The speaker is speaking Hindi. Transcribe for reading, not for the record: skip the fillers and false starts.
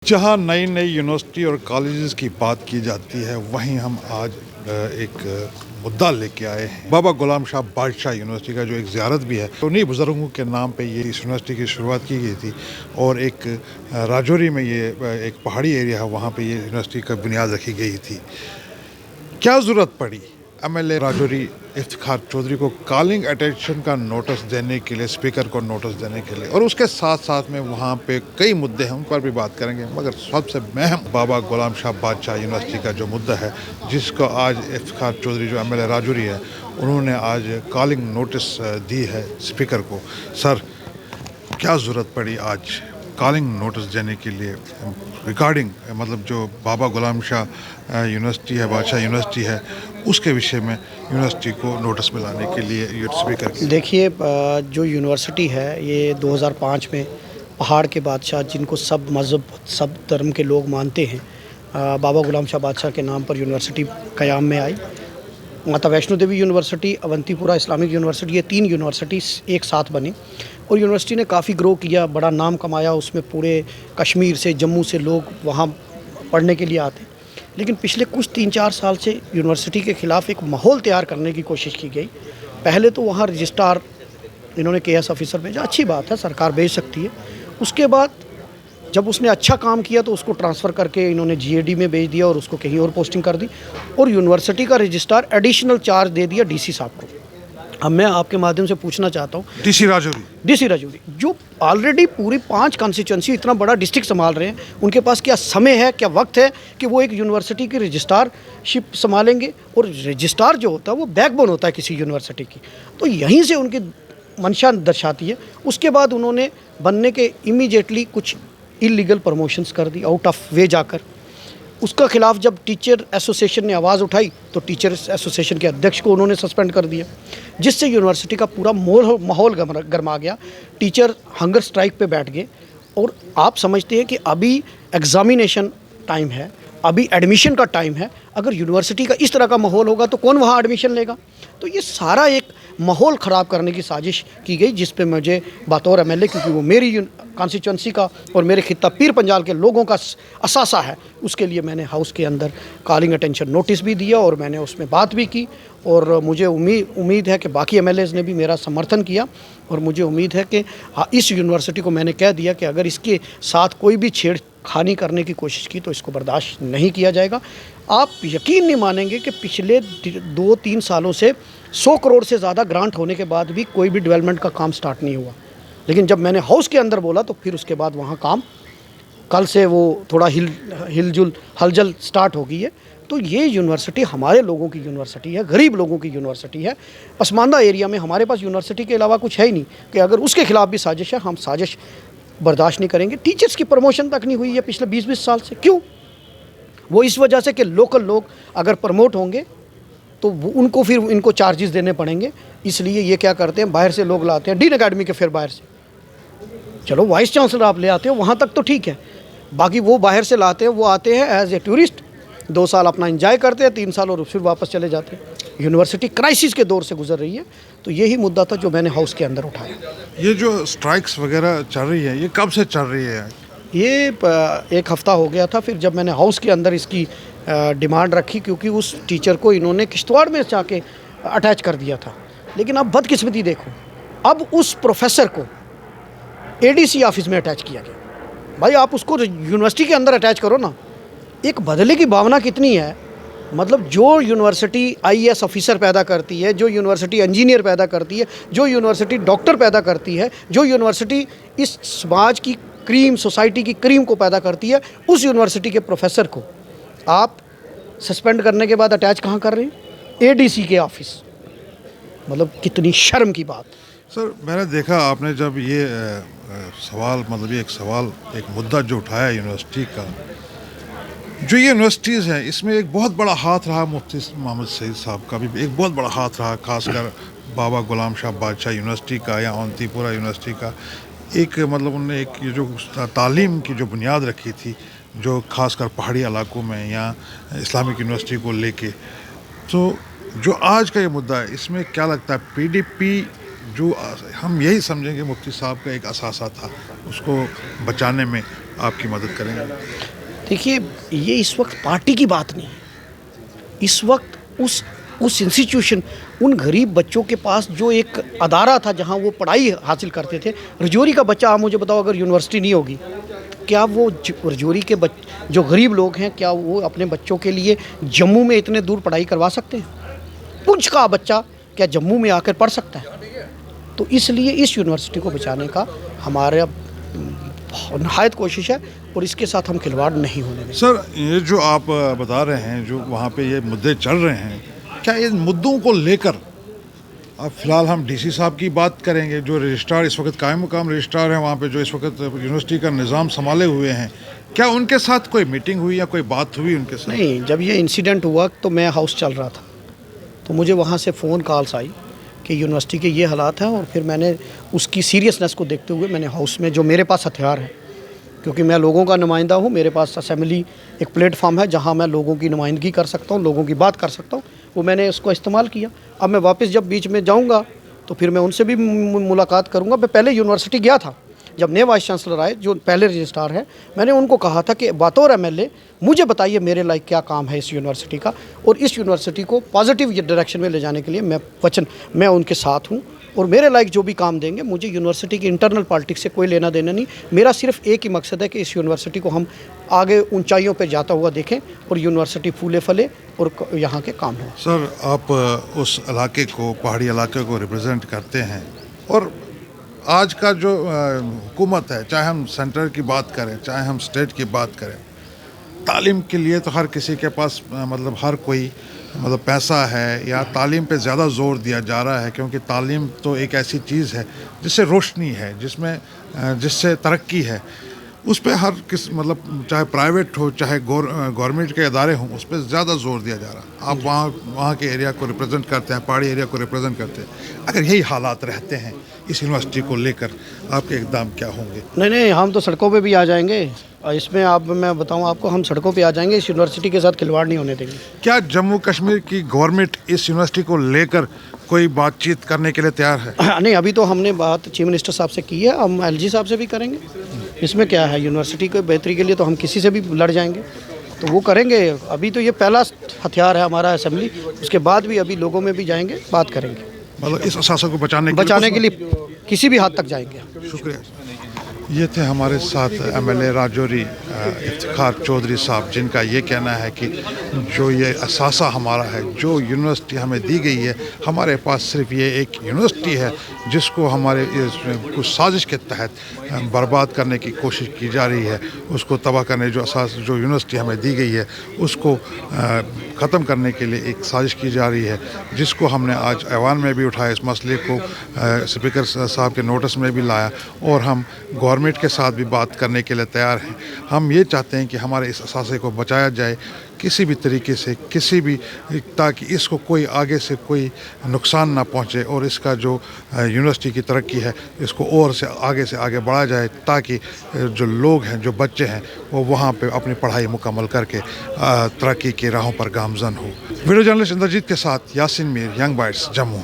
जहाँ नई नई यूनिवर्सिटी और कॉलेजेस की बात की जाती है, वहीं हम आज एक मुद्दा लेके आए हैं। बाबा गुलाम शाह बादशाह यूनिवर्सिटी का जो एक ज़ियारत भी है, तो उन्हीं बुज़ुर्गों के नाम पे ये इस यूनिवर्सिटी की शुरुआत की गई थी। और एक राजौरी में ये एक पहाड़ी एरिया है, वहाँ पे ये यूनिवर्सिटी का बुनियाद रखी गई थी। क्या ज़रूरत पड़ी एमएलए राजौरी इफ्तिखार चौधरी को कॉलिंग अटेंशन का नोटिस देने के लिए, स्पीकर को नोटिस देने के लिए, और उसके साथ साथ में वहाँ पे कई मुद्दे हैं, उन पर भी बात करेंगे। मगर सबसे अहम बाबा गुलाम शाह बादशाह यूनिवर्सिटी का जो मुद्दा है, जिसको आज इफ्तिखार चौधरी जो एमएलए राजौरी है, उन्होंने आज कॉलिंग नोटिस दी है स्पीकर को। सर, क्या ज़रूरत पड़ी आज कॉलिंग नोटिस देने के लिए रिगार्डिंग, मतलब जो बाबा गुलाम शाह यूनिवर्सिटी है, बादशाह यूनिवर्सिटी है, उसके विषय में यूनिवर्सिटी को नोटिस मिलाने के लिए ये स्पीकर की? देखिए, जो यूनिवर्सिटी है ये 2005 में पहाड़ के बादशाह, जिनको सब मज़हब सब धर्म के लोग मानते हैं, बाबा गुलाम शाह बादशाह के नाम पर यूनिवर्सिटी क़याम में आई। माता Vaishno Devi university, Awantipora Islamic university, ये 3 यूनिवर्सिटीज़ एक साथ बनी और यूनिवर्सिटी ने काफ़ी ग्रो किया, बड़ा नाम कमाया। उसमें पूरे कश्मीर से, जम्मू से लोग वहाँ पढ़ने के लिए आते। लेकिन पिछले कुछ 3-4 साल से यूनिवर्सिटी के ख़िलाफ़ एक माहौल तैयार करने की कोशिश की गई। पहले तो वहाँ रजिस्ट्रार इन्होंने केएस ऑफिसर भेजा, अच्छी बात है, सरकार भेज सकती है। उसके बाद जब उसने अच्छा काम किया तो उसको ट्रांसफ़र करके इन्होंने जीएडी में भेज दिया और उसको कहीं और पोस्टिंग कर दी, और यूनिवर्सिटी का रजिस्ट्रार एडिशनल चार्ज दे दिया डीसी साहब को। अब मैं आपके माध्यम से पूछना चाहता हूँ, डीसी राजौरी जो ऑलरेडी पूरी 5 कॉन्स्टिट्यूंसी इतना बड़ा डिस्ट्रिक्ट संभाल रहे हैं, उनके पास क्या समय है, क्या वक्त है कि वो एक यूनिवर्सिटी की रजिस्ट्रारशिप संभालेंगे? और रजिस्ट्रार जो होता है वो बैकबोन होता है किसी यूनिवर्सिटी की, तो यहीं से उनकी मंशा दर्शाती है। उसके बाद उन्होंने बनने के इमीडिएटली कुछ इलीगल प्रमोशंस कर दी, आउट ऑफ वे जाकर। उसका खिलाफ जब टीचर एसोसिएशन ने आवाज़ उठाई तो टीचर्स एसोसिएशन के अध्यक्ष को उन्होंने सस्पेंड कर दिया, जिससे यूनिवर्सिटी का पूरा माहौल गरमा गया। टीचर हंगर स्ट्राइक पे बैठ गए। और आप समझते हैं कि अभी एग्ज़ामिनेशन टाइम है, अभी एडमिशन का टाइम है। अगर यूनिवर्सिटी का इस तरह का माहौल होगा तो कौन वहाँ एडमिशन लेगा? तो ये सारा एक माहौल ख़राब करने की साजिश की गई, जिस पे मुझे बतौर एमएलए, क्योंकि वो मेरी कॉन्स्टिट्यूंसी का और मेरे खित्ता पीर पंजाल के लोगों का असासा है, उसके लिए मैंने हाउस के अंदर कॉलिंग अटेंशन नोटिस भी दिया और मैंने उसमें बात भी की। और मुझे उम्मीद है कि बाकी एमएलएज़ ने भी मेरा समर्थन किया, और मुझे उम्मीद है कि इस यूनिवर्सिटी को मैंने कह दिया कि अगर इसके साथ कोई भी छेड़खानी करने की कोशिश की तो इसको बर्दाश्त नहीं किया जाएगा। आप यकीन नहीं मानेंगे कि पिछले 2-3 सालों से 100 करोड़ से ज़्यादा ग्रांट होने के बाद भी कोई भी डेवलपमेंट का काम स्टार्ट नहीं हुआ। लेकिन जब मैंने हाउस के अंदर बोला तो फिर उसके बाद वहाँ काम कल से वो थोड़ा हलचल स्टार्ट हो गई है। तो ये यूनिवर्सिटी हमारे लोगों की यूनिवर्सिटी है, गरीब लोगों की यूनिवर्सिटी है। पसमानदा एरिया में हमारे पास यूनिवर्सिटी के अलावा कुछ है ही नहीं कि अगर उसके खिलाफ भी साजिश है, हम साजिश बर्दाश्त नहीं करेंगे। टीचर्स की प्रमोशन तक नहीं हुई है पिछले 20-20 साल से। क्यों? वो इस वजह से कि लोकल लोग अगर प्रमोट होंगे तो उनको फिर इनको चार्जेस देने पड़ेंगे। इसलिए ये क्या करते हैं, बाहर से लोग लाते हैं, डीन अकेडमी के, फिर बाहर से, चलो वाइस चांसलर आप ले आते हो, वहाँ तक तो ठीक है। बाकी वो बाहर से लाते हैं, वो आते हैं एज ए टूरिस्ट, 2 साल अपना एंजॉय करते हैं, 3 साल और फिर वापस चले जाते हैं। यूनिवर्सिटी क्राइसिस के दौर से गुजर रही है। तो यही मुद्दा था जो मैंने हाउस के अंदर उठाया। ये जो स्ट्राइक्स वगैरह चल रही है, ये कब से चल रही है? ये 1 हफ़्ता हो गया था। फिर जब मैंने हाउस के अंदर इसकी डिमांड रखी, क्योंकि उस टीचर को इन्होंने किश्तवाड़ में जाके अटैच कर दिया था। लेकिन अब बदकिस्मती देखो, अब उस प्रोफेसर को एडीसी ऑफिस में अटैच किया गया। भाई, आप उसको यूनिवर्सिटी के अंदर अटैच करो ना। एक बदले की भावना कितनी है। मतलब जो यूनिवर्सिटी आईएएस ऑफिसर पैदा करती है, जो यूनिवर्सिटी इंजीनियर पैदा करती है, जो यूनिवर्सिटी डॉक्टर पैदा करती है, जो यूनिवर्सिटी इस समाज की क्रीम, सोसाइटी की क्रीम को पैदा करती है, उस यूनिवर्सिटी के प्रोफेसर को आप सस्पेंड करने के बाद अटैच कहाँ कर रहे हैं? एडीसी के ऑफिस। मतलब कितनी शर्म की बात। सर, मैंने देखा आपने जब ये सवाल, मतलब ये एक मुद्दा जो उठाया यूनिवर्सिटी का, जो ये यूनिवर्सिटीज़ हैं, इसमें एक बहुत बड़ा हाथ रहा मुफ्ती मोहम्मद सईद साहब का भी एक बहुत बड़ा हाथ रहा, खासकर बाबा गुलाम शाह बादशाह यूनिवर्सिटी का या अवंतीपुरा यूनिवर्सिटी का। एक मतलब उनने एक ये जो तालीम की जो बुनियाद रखी थी, जो खासकर पहाड़ी इलाकों में या इस्लामिक यूनिवर्सिटी को लेके, तो जो आज का ये मुद्दा है, इसमें क्या लगता है पीडीपी जो हम यही समझेंगे मुफ्ती साहब का एक असासा था, उसको बचाने में आपकी मदद करेंगे? देखिए, ये इस वक्त पार्टी की बात नहीं है। इस वक्त उस इंस्टीट्यूशन, उन गरीब बच्चों के पास जो एक अदारा था जहाँ वो पढ़ाई हासिल करते थे। रजौरी का बच्चा, आप मुझे बताओ, अगर यूनिवर्सिटी नहीं होगी, क्या वो रजौरी के जो गरीब लोग हैं, क्या वो अपने बच्चों के लिए जम्मू में इतने दूर पढ़ाई करवा सकते हैं? पुंछ का बच्चा क्या जम्मू में आकर पढ़ सकता है? तो इसलिए इस यूनिवर्सिटी को बचाने का हमारा नहायत कोशिश है और इसके साथ हम खिलवाड़ नहीं होने देंगे। सर, ये जो आप बता रहे हैं, जो वहाँ पे ये मुद्दे चल रहे हैं, क्या इन मुद्दों को लेकर अब फ़िलहाल हम डीसी साहब की बात करेंगे, जो रजिस्ट्रार इस वक्त कायम मुकाम रजिस्ट्रार हैं वहाँ पे, जो इस वक्त यूनिवर्सिटी का निज़ाम संभाले हुए हैं, क्या उनके साथ कोई मीटिंग हुई या कोई बात हुई उनके साथ? नहीं, जब ये इंसिडेंट हुआ तो मैं हाउस चल रहा था, तो मुझे वहाँ से फ़ोन कॉल्स आई कि यूनिवर्सिटी के ये हालात हैं, और फिर मैंने उसकी सीरियसनेस को देखते हुए मैंने हाउस में, जो मेरे पास हथियार है, क्योंकि मैं लोगों का नुमाइंदा हूँ, मेरे पास असेंबली एक प्लेटफॉर्म है जहाँ मैं लोगों की नुमाइंदगी कर सकता हूँ, लोगों की बात कर सकता हूँ, वो मैंने उसको इस्तेमाल किया। अब मैं वापस जब बीच में जाऊँगा तो फिर मैं उनसे भी मुलाकात करूँगा। मैं पहले यूनिवर्सिटी गया था, जब नए वाइस चांसलर आए, जो पहले रजिस्ट्रार हैं, मैंने उनको कहा था कि बतौर MLA मुझे बताइए मेरे लायक क्या काम है इस यूनिवर्सिटी का, और इस यूनिवर्सिटी को पॉजिटिव डायरेक्शन में ले जाने के लिए मैं उनके साथ हूँ, और मेरे लायक जो भी काम देंगे, मुझे यूनिवर्सिटी की इंटरनल पॉलिटिक्स से कोई लेना देना नहीं। मेरा सिर्फ एक ही मकसद है कि इस यूनिवर्सिटी को हम आगे ऊंचाइयों पर जाता हुआ देखें और यूनिवर्सिटी फूले फले और यहाँ के काम हो। सर, आप उस इलाके को, पहाड़ी इलाके को रिप्रेजेंट करते हैं, और आज का जो हुकूमत है, चाहे हम सेंटर की बात करें, चाहे हम स्टेट की बात करें, तालीम के लिए तो हर किसी के पास मतलब हर कोई मतलब पैसा है, या तालीम पे ज़्यादा ज़ोर दिया जा रहा है, क्योंकि तालीम तो एक ऐसी चीज़ है जिससे रोशनी है, जिससे तरक्की है। उस पे हर किस मतलब चाहे प्राइवेट हो, चाहे गवर्नमेंट के इदारे हों, उस पर ज़्यादा जोर दिया जा रहा है। आप वहाँ के एरिया को रिप्रेजेंट करते हैं, पहाड़ी एरिया को रिप्रेजेंट करते हैं। अगर यही हालात रहते हैं इस यूनिवर्सिटी को लेकर, आपके इकदाम क्या होंगे? नहीं, हम तो सड़कों पे भी आ जाएंगे। इसमें मैं बताऊं आपको, हम सड़कों पे आ जाएंगे, इस यूनिवर्सिटी के साथ खिलवाड़ नहीं होने देंगे। क्या जम्मू कश्मीर की गवर्नमेंट इस यूनिवर्सिटी को लेकर कोई बातचीत करने के लिए तैयार है? नहीं, अभी तो हमने बात चीफ मिनिस्टर साहब से की है, हम LG साहब से भी करेंगे। इसमें क्या है, यूनिवर्सिटी की बेहतरी के लिए तो हम किसी से भी लड़ जाएंगे, तो वो करेंगे। अभी तो ये पहला हथियार है हमारा असेंबली, उसके बाद भी अभी लोगों में भी जाएंगे, बात करेंगे। मतलब इस असासा को बचाने के लिए किसी भी हद तक जाएंगे। शुक्रिया। ये थे हमारे साथ MLA राजौरी इफ्तिखार चौधरी साहब, जिनका ये कहना है कि जो ये असासा हमारा है, जो यूनिवर्सिटी हमें दी गई है, हमारे पास सिर्फ ये एक यूनिवर्सिटी है जिसको हमारे कुछ साजिश के तहत बर्बाद करने की कोशिश की जा रही है। उसको तबाह करने, जो यूनिवर्सिटी हमें दी गई है उसको ख़त्म करने के लिए एक साजिश की जा रही है, जिसको हमने आज ऐवान में भी उठाया, इस मसले को स्पीकर साहब के नोटिस में भी लाया, और हम गवर्नमेंट के साथ भी बात करने के लिए तैयार हैं। हम ये चाहते हैं कि हमारे इस असासे को बचाया जाए किसी भी तरीके से, ताकि इसको कोई आगे से कोई नुकसान ना पहुंचे, और इसका जो यूनिवर्सिटी की तरक्की है इसको और से आगे बढ़ाया जाए, ताकि जो लोग हैं, जो बच्चे हैं, वो वहाँ पे अपनी पढ़ाई मुकम्मल करके तरक्की की राहों पर गामजन हो। वीडियो जर्नलिस्ट इंद्रजीत के साथ यासिन मीर, यंग बाइट्स, जम्मू।